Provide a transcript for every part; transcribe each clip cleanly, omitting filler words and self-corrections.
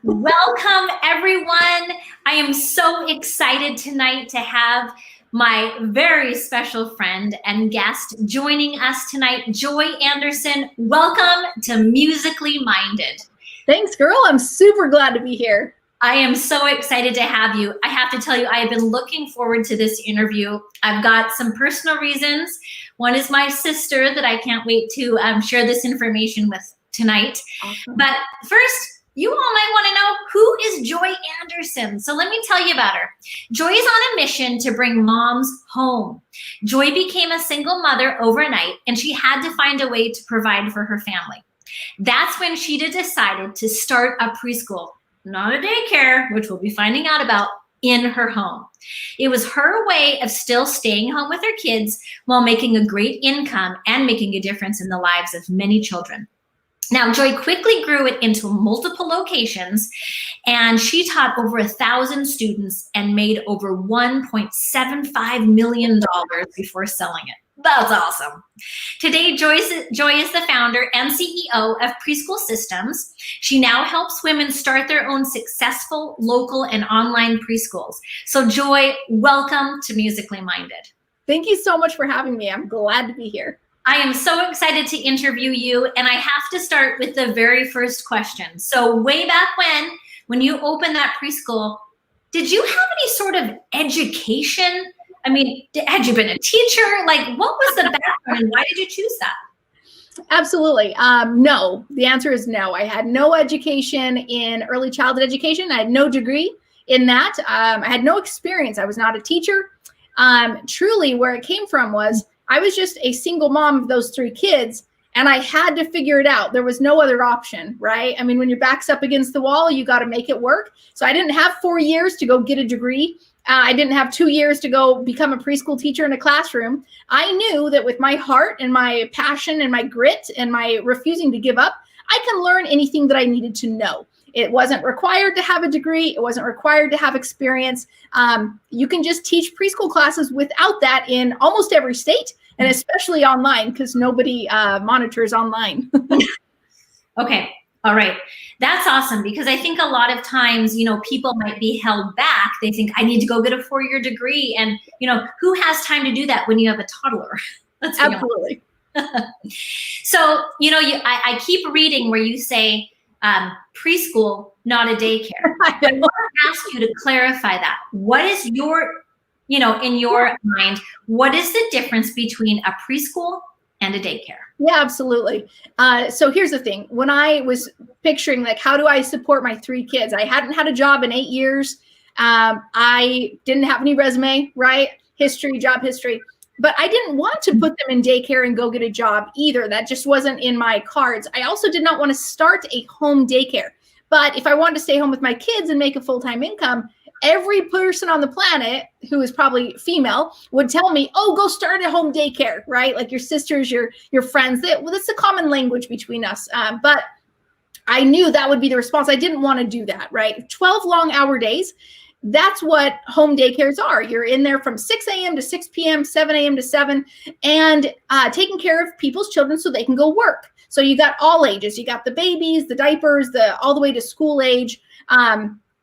Welcome, everyone. I am so excited tonight to have my very special friend and guest joining us tonight, Joy Anderson. Welcome to Musically Minded. Thanks, girl. I'm super glad to be here. I am so excited to have you. I have to tell you, I have been looking forward to this interview. I've got some personal reasons. One is my sister that I can't wait to share this information with tonight. Awesome. But first, you all might want to know, who is Joy Anderson? So let me tell you about her. Joy is on a mission to bring moms home. Joy became a single mother overnight, and she had to find a way to provide for her family. That's when she decided to start a preschool, not a daycare, which we'll be finding out about, in her home. It was her way of still staying home with her kids while making a great income and making a difference in the lives of many children. Now, Joy quickly grew it into multiple locations, and she taught over 1,000 students and made over $1.75 million before selling it. That's awesome. Today, Joy is the founder and CEO of Preschool Systems. She now helps women start their own successful local and online preschools. So Joy, welcome to Musically Minded. Thank you so much for having me. I'm glad to be here. I am so excited to interview you, and I have to start with the very first question. So way back when you opened that preschool, did you have any sort of education? I mean, had you been a teacher? Like, what was the background and why did you choose that? Absolutely. No, the answer is no. I had no education in early childhood education. I had no degree in that. I had no experience. I was not a teacher. Truly, where it came from was I was just a single mom of those 3 kids, and I had to figure it out. There was no other option, right? I mean, when your back's up against the wall, you got to make it work. So I didn't have 4 years to go get a degree. I didn't have 2 years to go become a preschool teacher in a classroom. I knew that with my heart and my passion and my grit and my refusing to give up, I can learn anything that I needed to know. It wasn't required to have a degree. It wasn't required to have experience. You can just teach preschool classes without that in almost every state, and especially online, because nobody monitors online. Okay. All right. That's awesome, because I think a lot of times, people might be held back. They think, I need to go get a 4-year degree. And, who has time to do that when you have a toddler? Absolutely. So, I keep reading where you say preschool, not a daycare. I want to ask you to clarify that. What is your, in your mind, what is the difference between a preschool and a daycare? Yeah, absolutely. So here's the thing. When I was picturing, like, how do I support my 3 kids? I hadn't had a job in 8 years. I didn't have any resume, right? Job history. But I didn't want to put them in daycare and go get a job either. That just wasn't in my cards. I also did not want to start a home daycare. But if I wanted to stay home with my kids and make a full-time income, every person on the planet who is probably female would tell me, oh, go start a home daycare, right? Like your sisters, your friends. That's a common language between us. But I knew that would be the response. I didn't want to do that, right? 12 long hour days. That's what home daycares are. You're in there from 6 a.m. to 6 p.m., 7 a.m. to 7, and taking care of people's children so they can go work. So you got all ages. You got the babies, the diapers, all the way to school age.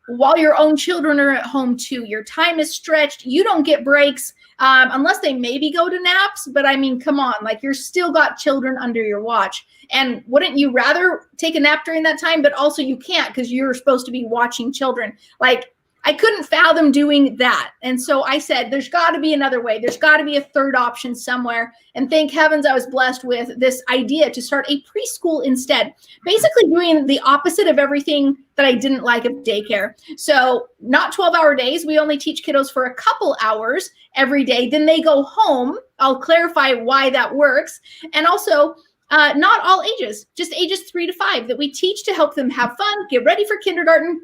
While your own children are at home too, your time is stretched. You don't get breaks unless they maybe go to naps. But I mean, come on, like, you're still got children under your watch. And wouldn't you rather take a nap during that time? But also you can't, because you're supposed to be watching children. Like, I couldn't fathom doing that. And so I said, there's got to be another way. There's got to be a third option somewhere. And thank heavens I was blessed with this idea to start a preschool instead, basically doing the opposite of everything that I didn't like of daycare. So not 12-hour days. We only teach kiddos for a couple hours every day. Then they go home. I'll clarify why that works. And also, not all ages, just ages 3 to 5 that we teach to help them have fun, get ready for kindergarten,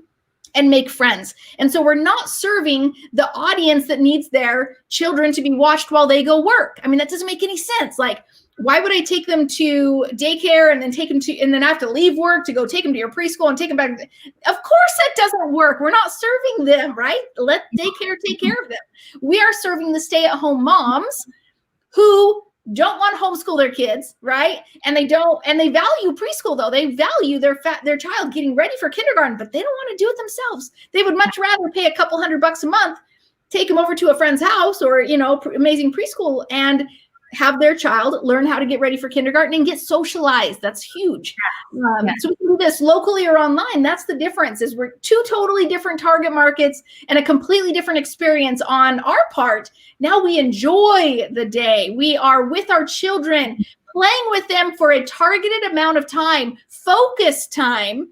and make friends. And so we're not serving the audience that needs their children to be watched while they go work. I mean, that doesn't make any sense. Like, why would I take them to daycare and then and then I have to leave work to go take them to your preschool and take them back? Of course that doesn't work. We're not serving them, right? Let daycare take care of them. We are serving the stay-at-home moms who don't want to homeschool their kids, right? And they value preschool though. They value their child getting ready for kindergarten, but they don't want to do it themselves. They would much rather pay a couple $100 a month, take them over to a friend's house or, amazing preschool and have their child learn how to get ready for kindergarten and get socialized. That's huge. So we can do this locally or online. That's the difference, is we're two totally different target markets and a completely different experience on our part. Now we enjoy the day. We are with our children, playing with them for a targeted amount of time, focused time,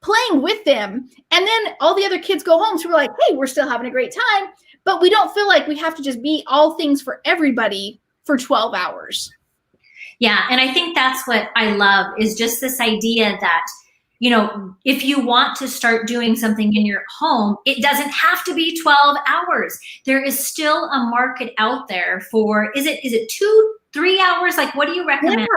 playing with them. And then all the other kids go home. So we're like, hey, we're still having a great time, but we don't feel like we have to just be all things for everybody for 12 hours. Yeah. And I think that's what I love, is just this idea that, if you want to start doing something in your home, it doesn't have to be 12 hours. There is still a market out there for, is it 2-3 hours? Like, what do you recommend? Yeah,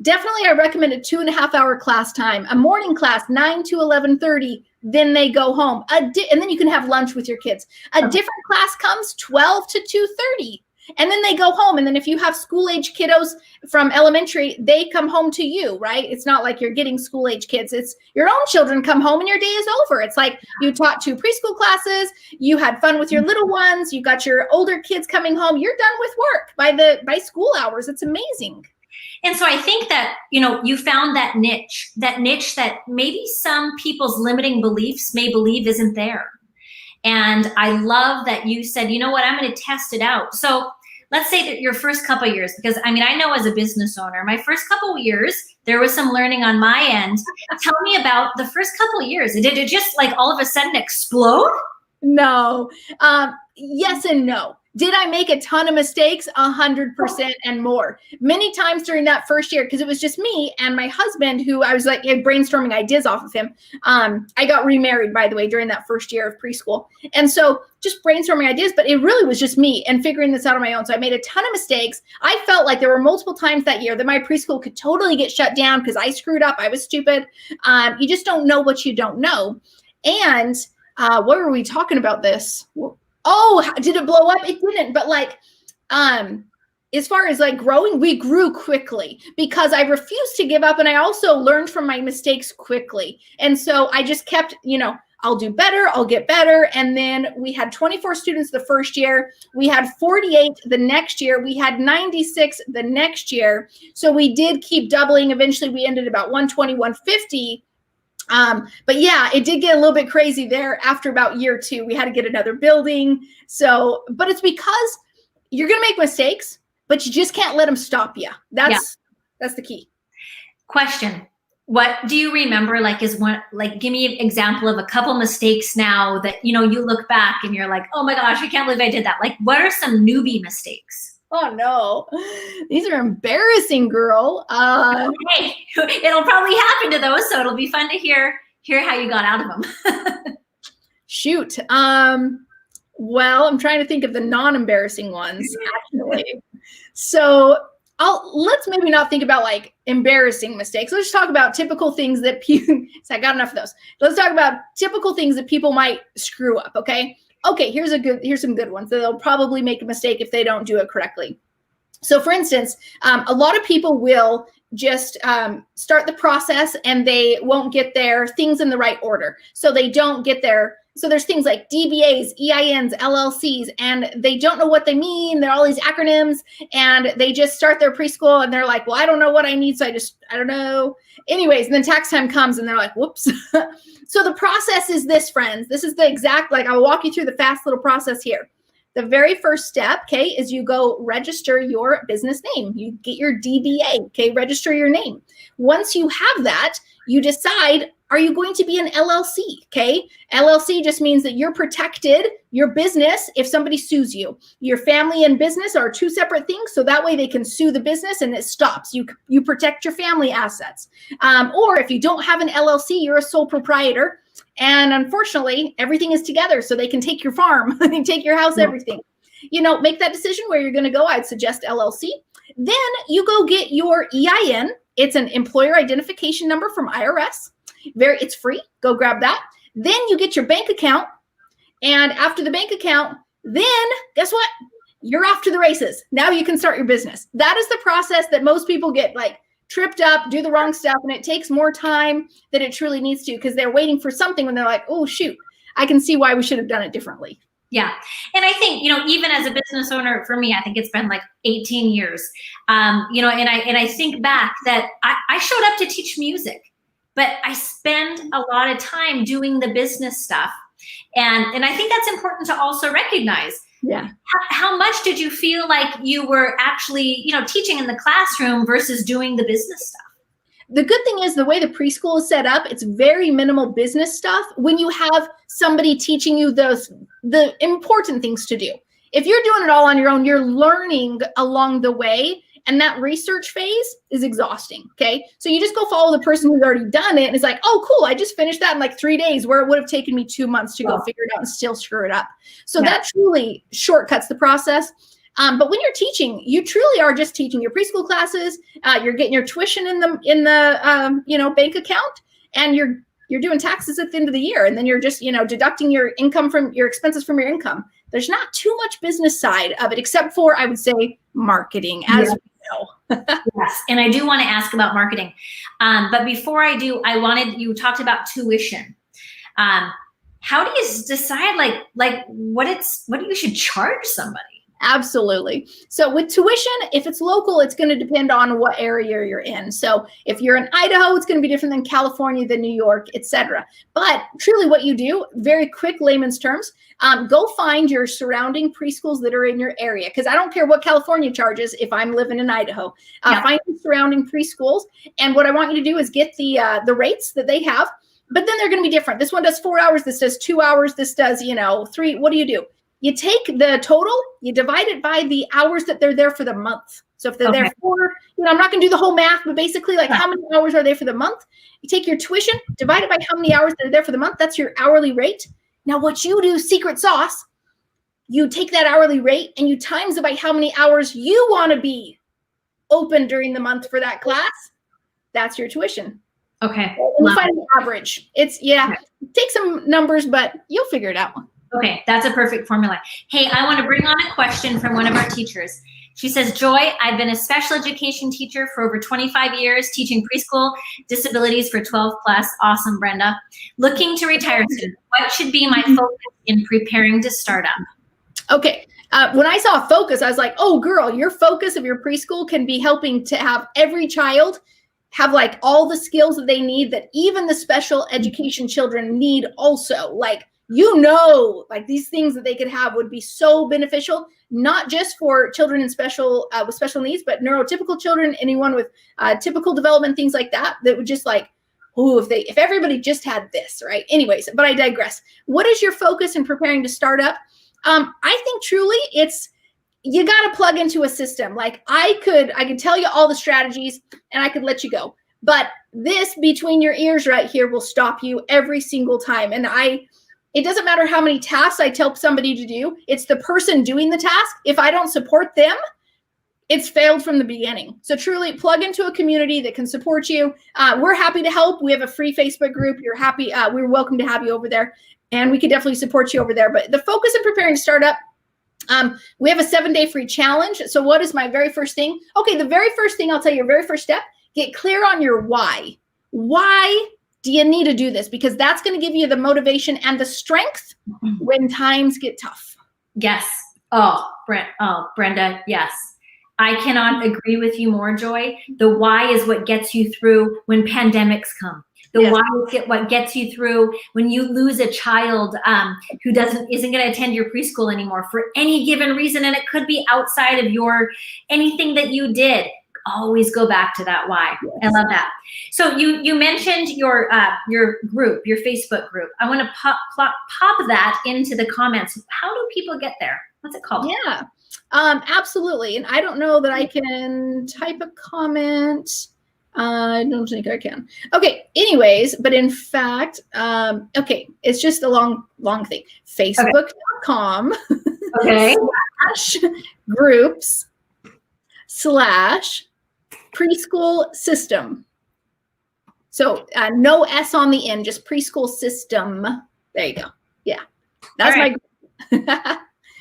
definitely. I recommend a 2.5 hour class time, a morning class, 9 to 11:30. Then they go home. And then you can have lunch with your kids. A different class comes 12 to 2:30. And then they go home. And then if you have school-age kiddos from elementary, they come home to you, right? It's not like you're getting school-age kids. It's your own children come home and your day is over. It's like you taught 2 preschool classes. You had fun with your little ones. You got your older kids coming home. You're done with work by school hours. It's amazing. And so I think that, you found that niche that maybe some people's limiting beliefs may believe isn't there. And I love that you said, you know what, I'm going to test it out. So let's say that your first couple of years, because I know as a business owner, my first couple of years, there was some learning on my end. Tell me about the first couple of years. Did it just like all of a sudden explode? No. Yes and no. Did I make a ton of mistakes? 100% and more. Many times during that first year, because it was just me and my husband, who I was like brainstorming ideas off of him. I got remarried, by the way, during that first year of preschool. And so just brainstorming ideas, but it really was just me and figuring this out on my own. So I made a ton of mistakes. I felt like there were multiple times that year that my preschool could totally get shut down because I screwed up. I was stupid. You just don't know what you don't know. And what were we talking about this? Oh, did it blow up? It didn't. But as far as growing, we grew quickly because I refused to give up. And I also learned from my mistakes quickly. And so I just kept, I'll do better. I'll get better. And then we had 24 students the first year. We had 48 the next year. We had 96 the next year. So we did keep doubling. Eventually we ended about 120, 150. But yeah, it did get a little bit crazy there after about year 2. We had to get another building. So, but it's because you're going to make mistakes, but you just can't let them stop you. That's the key. Question. What do you remember? Give me an example of a couple mistakes now that, you look back and you're like, oh my gosh, I can't believe I did that. What are some newbie mistakes? Oh no, these are embarrassing, girl. Hey, it'll probably happen to those, so it'll be fun to hear how you got out of them. Shoot. Well, I'm trying to think of the non-embarrassing ones, actually. So let's maybe not think about embarrassing mistakes. Let's talk about typical things that people. So I got enough of those. Let's talk about typical things that people might screw up. Okay, here's some good ones that they'll probably make a mistake if they don't do it correctly. So for instance, a lot of people will just start the process and they won't get their things in the right order. So they don't get so there's things like DBAs, EINs, LLCs, and they don't know what they mean. They're all these acronyms and they just start their preschool and they're like, well, I don't know what I need. So I don't know. Anyways, and then tax time comes and they're like, whoops. So the process is this, friends. This is the exact, I'll walk you through the fast little process here. The very first step, is you go register your business name. You get your DBA, register your name. Once you have that, you decide, are you going to be an LLC, LLC just means that you're protected, your business, if somebody sues you. Your family and business are 2 separate things, so that way they can sue the business and it stops. You protect your family assets. Or if you don't have an LLC, you're a sole proprietor. And unfortunately, everything is together, so they can take your farm, they can take your house, everything. Make that decision where you're going to go. I'd suggest LLC. Then you go get your EIN. It's an employer identification number from IRS. It's free. Go grab that. Then you get your bank account. And after the bank account, then guess what? you're off to the races. Now you can start your business. That is the process that most people get like tripped up, do the wrong stuff, and it takes more time than it truly needs to because they're waiting for something when they're like, oh, shoot, I can see why we should have done it differently. Yeah. And I think, even as a business owner, for me, I think it's been like 18 years, and I think back that I showed up to teach music, but I spend a lot of time doing the business stuff. And I think that's important to also recognize. Yeah. How much did you feel like you were actually, teaching in the classroom versus doing the business stuff? The good thing is the way the preschool is set up, it's very minimal business stuff when you have somebody teaching you the important things to do. If you're doing it all on your own, you're learning along the way, and that research phase is exhausting, okay? So you just go follow the person who's already done it, and it's like, oh, cool, I just finished that in like 3 days, where it would have taken me 2 months to go figure it out and still screw it up. So that truly shortcuts the process. But when you're teaching, you truly are just teaching your preschool classes. You're getting your tuition in the bank account, and you're doing taxes at the end of the year, and then you're just deducting your income from your expenses from your income. There's not too much business side of it, except for, I would say, marketing, as we know. Yes, and I do want to ask about marketing, but before I do, you talked about tuition. How do you decide what you should charge somebody? Absolutely. So with tuition, if it's local, it's going to depend on what area you're in. So if you're in Idaho, it's going to be different than California, than New York, etc. But truly what you do, very quick layman's terms, go find your surrounding preschools that are in your area. Because I don't care what California charges if I'm living in Idaho. Find the surrounding preschools. And what I want you to do is get the rates that they have. But then they're going to be different. This one does 4 hours. This does 2 hours. This does, 3. What do? You take the total, you divide it by the hours that they're there for the month. So if they're there for, I'm not going to do the whole math, but basically how many hours are they for the month? You take your tuition, divide it by how many hours they're there for the month. That's your hourly rate. Now what you do, secret sauce, you take that hourly rate and you times it by how many hours you want to be open during the month for that class. That's your tuition. Okay. And you find an average. Take some numbers, but you'll figure it out. Okay, that's a perfect formula. Hey, I want to bring on a question from one of our teachers. She says, Joy, I've been a special education teacher for over 25 years, teaching preschool disabilities for 12 plus. Awesome, Brenda. Looking to retire soon. What should be my focus in preparing to start up? Okay. When I saw focus, I was like, oh, girl, your focus of your preschool can be helping to have every child have all the skills that they need, that even the special education children need also. These things that they could have would be so beneficial, not just for children in with special needs, but neurotypical children, anyone with typical development, things like that, that would just if everybody just had this, right? Anyways, but I digress. What is your focus in preparing to start up? I think truly you got to plug into a system. I could tell you all the strategies and I could let you go, but this between your ears right here will stop you every single time. And it doesn't matter how many tasks I tell somebody to do. It's the person doing the task. If I don't support them, it's failed from the beginning. So truly plug into a community that can support you. We're happy to help. We have a free Facebook group. We're welcome to have you over there, and we can definitely support you over there. But the focus in preparing to start up, we have a 7-day free challenge. So what is my very first thing? Okay, the very first thing I'll tell you, your very first step, get clear on your why. Why do you need to do this? Because that's going to give you the motivation and the strength when times get tough. Yes. Brenda, yes. I cannot agree with you more, Joy. The why is what gets you through when pandemics come. The why is what gets you through when you lose a child who isn't going to attend your preschool anymore for any given reason, and it could be outside of anything that you did. Always go back to that why. Yes. I love that. So you mentioned your group, your Facebook group. I want to pop that into the comments. How do people get there? What's it called? Yeah, absolutely. And I don't know that I can type a comment. I don't think I can. Okay. Anyways, but in fact, okay, it's just a long thing. Facebook.com /groups/ preschool system. So no S on the end, just preschool system. There you go. Yeah, that's my group.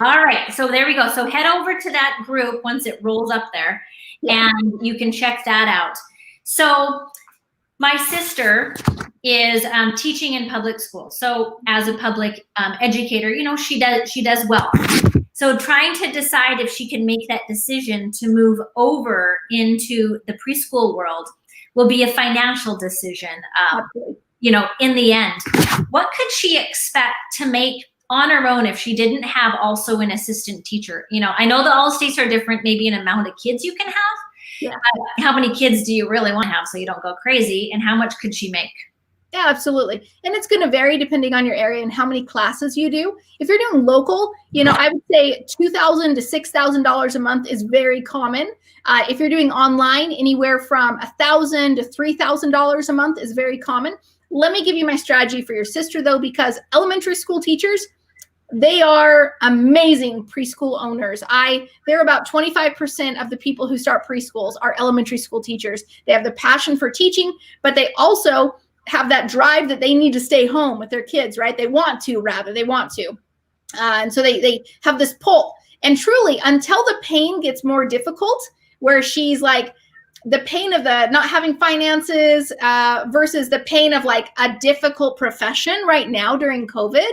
All right, so there we go. So head over to that group once it rolls up there, and you can check that out. So my sister is teaching in public school. So as a public educator, she does well. So trying to decide if she can make that decision to move over into the preschool world will be a financial decision, in the end. What could she expect to make on her own if she didn't have also an assistant teacher? I know that all states are different, maybe in amount of kids you can have. Yeah. How many kids do you really want to have so you don't go crazy? And how much could she make? Yeah, absolutely. And it's going to vary depending on your area and how many classes you do. If you're doing local, I would say $2,000 to $6,000 a month is very common. If you're doing online, anywhere from $1,000 to $3,000 a month is very common. Let me give you my strategy for your sister, though, because elementary school teachers, they are amazing preschool owners. They're about 25% of the people who start preschools are elementary school teachers. They have the passion for teaching, but they also have that drive that they need to stay home with their kids, right? They want to. And so they have this pull. And truly, until the pain gets more difficult, where she's like, the pain of the not having finances versus the pain of like a difficult profession right now during COVID,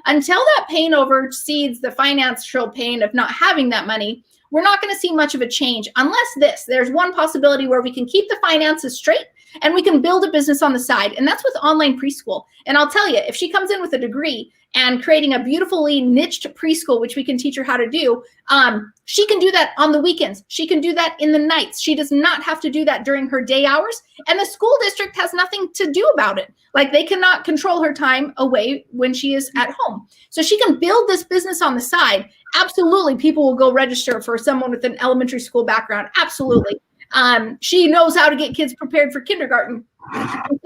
until that pain oversees the financial pain of not having that money, we're not going to see much of a change unless there's one possibility where we can keep the finances straight and we can build a business on the side. And that's with online preschool. And I'll tell you, if she comes in with a degree and creating a beautifully niched preschool, which we can teach her how to do, she can do that on the weekends. She can do that in the nights. She does not have to do that during her day hours. And the school district has nothing to do about it. Like, they cannot control her time away when she is at home. So she can build this business on the side. Absolutely, people will go register for someone with an elementary school background. Absolutely. She knows how to get kids prepared for kindergarten.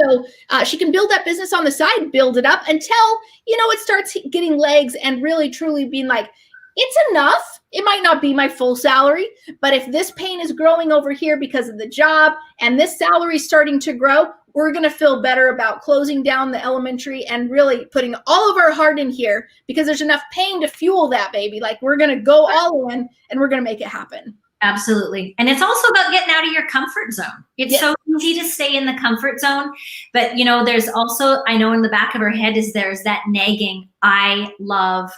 So she can build that business on the side, build it up until, it starts getting legs and really truly being like, it's enough. It might not be my full salary, but if this pain is growing over here because of the job and this salary is starting to grow, we're going to feel better about closing down the elementary and really putting all of our heart in here because there's enough pain to fuel that baby. Like, we're going to go all in and we're going to make it happen. Absolutely. And it's also about getting out of your comfort zone. It's so easy to stay in the comfort zone, but there's also, I know in the back of her head there's that nagging, I love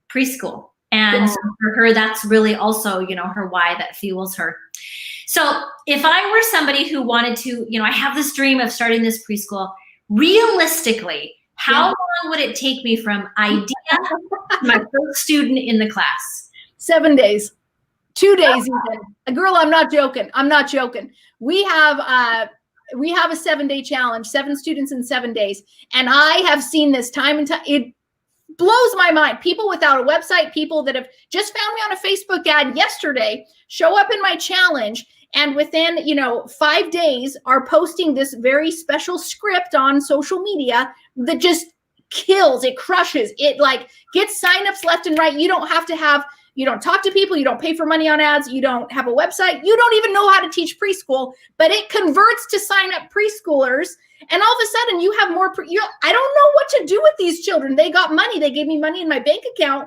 preschool. And so for her, that's really also, her why that fuels her. So if I were somebody who wanted to, I have this dream of starting this preschool, realistically, how long would it take me from idea to my first student in the class? 7 days. 2 days even. Girl, I'm not joking. We have a 7-day challenge, 7 students in 7 days. And I have seen this time and time. It blows my mind. People without a website, people that have just found me on a Facebook ad yesterday, show up in my challenge. And within, 5 days are posting this very special script on social media that just kills, it crushes, it like gets signups left and right. You don't talk to people. You don't pay for money on ads. You don't have a website. You don't even know how to teach preschool, but it converts to sign up preschoolers. And all of a sudden you have more, I don't know what to do with these children. They got money. They gave me money in my bank account.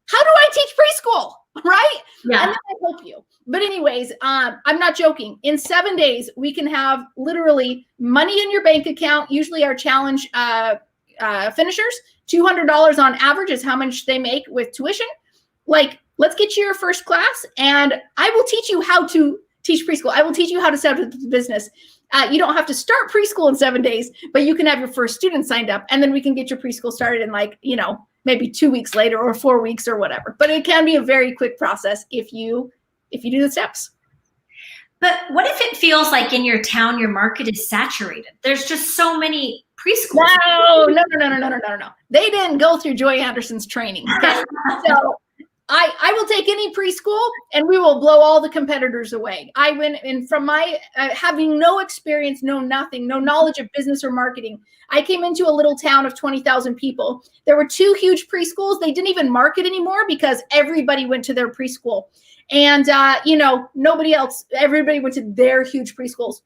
How do I teach preschool? Right? Yeah. And then I help you. But anyways, I'm not joking. In 7 days, we can have literally money in your bank account. Usually our challenge finishers, $200 on average is how much they make with tuition. Like, let's get you your first class and I will teach you how to teach preschool. I will teach you how to set up a business. You don't have to start preschool in 7 days, but you can have your first student signed up and then we can get your preschool started in maybe 2 weeks later or 4 weeks or whatever. But it can be a very quick process if you do the steps. But what if it feels like in your town, your market is saturated? There's just so many preschools. No. They didn't go through Joy Anderson's training. Okay? So I will take any preschool and we will blow all the competitors away. I went in from my having no experience, no nothing, no knowledge of business or marketing. I came into a little town of 20,000 people. There were 2 huge preschools. They didn't even market anymore because everybody went to their preschool. And, nobody else, everybody went to their huge preschools.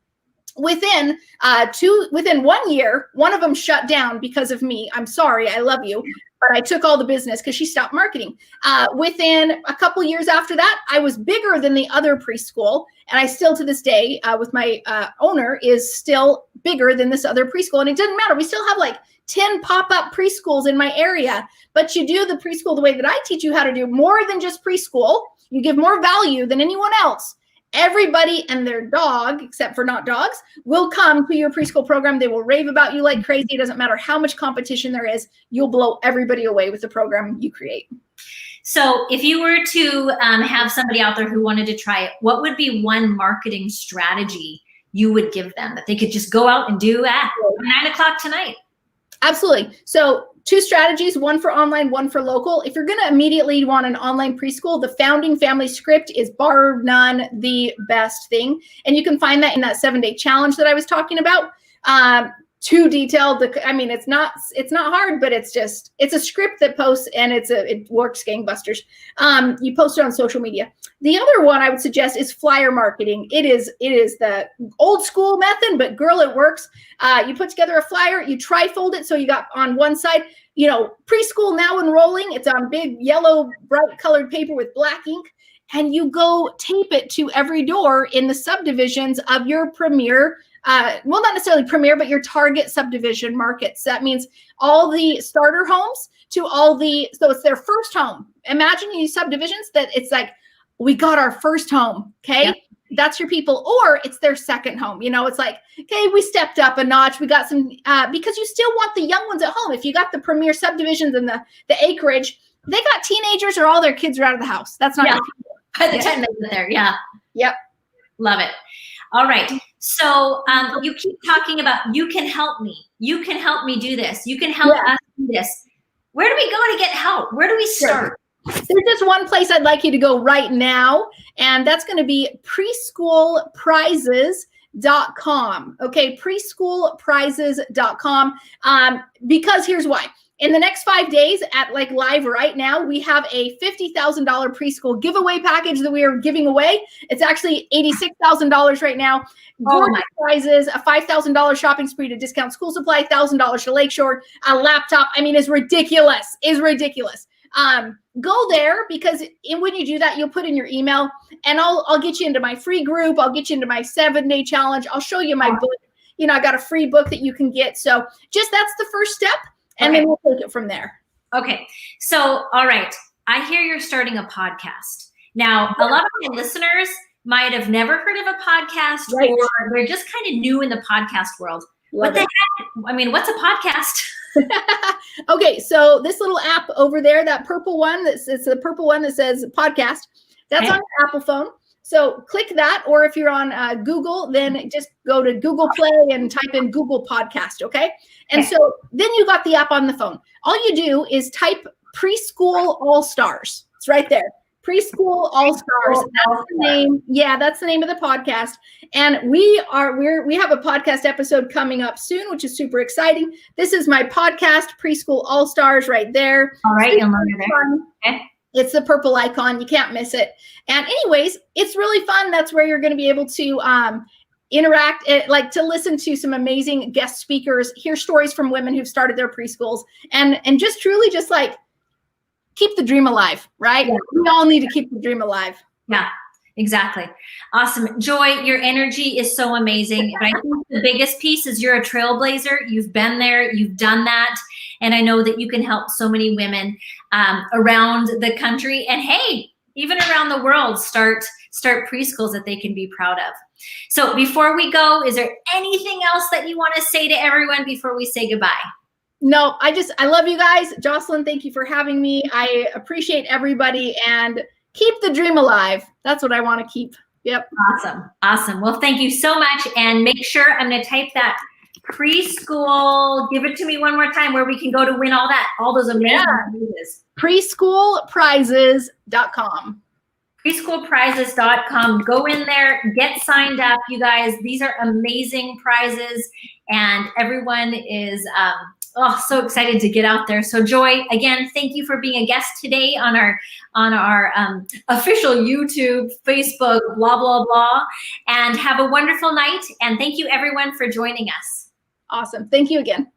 Within 1 year, one of them shut down because of me. I'm sorry. I love you. But I took all the business because she stopped marketing. Within a couple years after that, I was bigger than the other preschool. And I still, to this day, with my owner, is still bigger than this other preschool. And it doesn't matter. We still have like 10 pop-up preschools in my area. But you do the preschool the way that I teach you how to do, more than just preschool. You give more value than anyone else. Everybody and their dog, except for not dogs, will come to your preschool program. They will rave about you like crazy. It doesn't matter how much competition there is. You'll blow everybody away with the program you create. So if you were to have somebody out there who wanted to try it, what would be one marketing strategy you would give them that they could just go out and do at 9 o'clock tonight? Absolutely. So 2 strategies, one for online, one for local. If you're going to immediately want an online preschool, the Founding Family Script is bar none the best thing. And you can find that in that 7-day challenge that I was talking about. Too detailed. I mean, it's not hard, but it's a script that posts, and it works gangbusters. You post it on social media. The other one I would suggest is flyer marketing. It is the old school method, but girl, it works. You put together a flyer, you trifold it. So you got on one side, preschool now enrolling. It's on big yellow, bright colored paper with black ink. And you go tape it to every door in the subdivisions of your premier, well, not necessarily premier, but your target subdivision markets. That means all the starter homes to so it's their first home. Imagine these subdivisions that it's like, we got our first home. Okay. Yep. That's your people. Or it's their second home. It's like, okay, we stepped up a notch. We got some, because you still want the young ones at home. If you got the premier subdivisions and the acreage, they got teenagers or all their kids are out of the house. That's not by the time they get there. Yeah. Yep. Love it. All right. So you keep talking about, you can help me. You can help me do this. You can help us do this. Where do we go to get help? Where do we start? There's just one place I'd like you to go right now, and that's going to be preschoolprizes.com. Okay, preschoolprizes.com. Because here's why. In the next 5 days at live right now, we have a $50,000 preschool giveaway package that we are giving away. It's actually $86,000 right now. Gorgeous prizes, a $5,000 shopping spree to discount school supply, $1,000 to Lakeshore, a laptop. I mean, it's ridiculous. Go there, because when you do that, you'll put in your email, and I'll get you into my free group. I'll get you into my 7-day challenge. I'll show you my book. I got a free book that you can get. So that's the first step. And then we'll take it from there. Okay. So, all right. I hear you're starting a podcast. Now, a lot of my listeners might have never heard of a podcast, or they're just kind of new in the podcast world. What the heck? I mean, what's a podcast? Okay. So this little app over there, that purple one, it's the purple one that says podcast. That's on your Apple phone. So click that, or if you're on Google, then just go to Google Play and type in Google Podcast, okay? And so then you got the app on the phone. All you do is type Preschool All Stars. It's right there. Preschool All Stars. That's the name. Yeah, that's the name of the podcast. And we have a podcast episode coming up soon, which is super exciting. This is my podcast, Preschool All Stars, right there. All right, you'll know there. Okay. It's the purple icon. You can't miss it. And anyways, it's really fun. That's where you're going to be able to interact, to listen to some amazing guest speakers, hear stories from women who've started their preschools, and just truly just keep the dream alive, right? Yeah. We all need to keep the dream alive. Yeah, exactly. Awesome. Joy, your energy is so amazing. But I think the biggest piece is you're a trailblazer. You've been there. You've done that. And I know that you can help so many women around the country, and hey, even around the world, start preschools that they can be proud of. So before we go, is there anything else that you want to say to everyone before we say goodbye? No, I love you guys. Jocelyn, thank you for having me. I appreciate everybody, and keep the dream alive. That's what I want to keep. Yep. Awesome. Well, thank you so much. And make sure, I'm going to type that preschool, give it to me one more time, where we can go to win all those amazing prizes. Preschoolprizes.com. Preschoolprizes.com. Go in there, get signed up, you guys. These are amazing prizes, and everyone is so excited to get out there. So Joy, again, thank you for being a guest today on our official YouTube, Facebook, blah, blah, blah, and have a wonderful night. And thank you everyone for joining us. Awesome. Thank you again.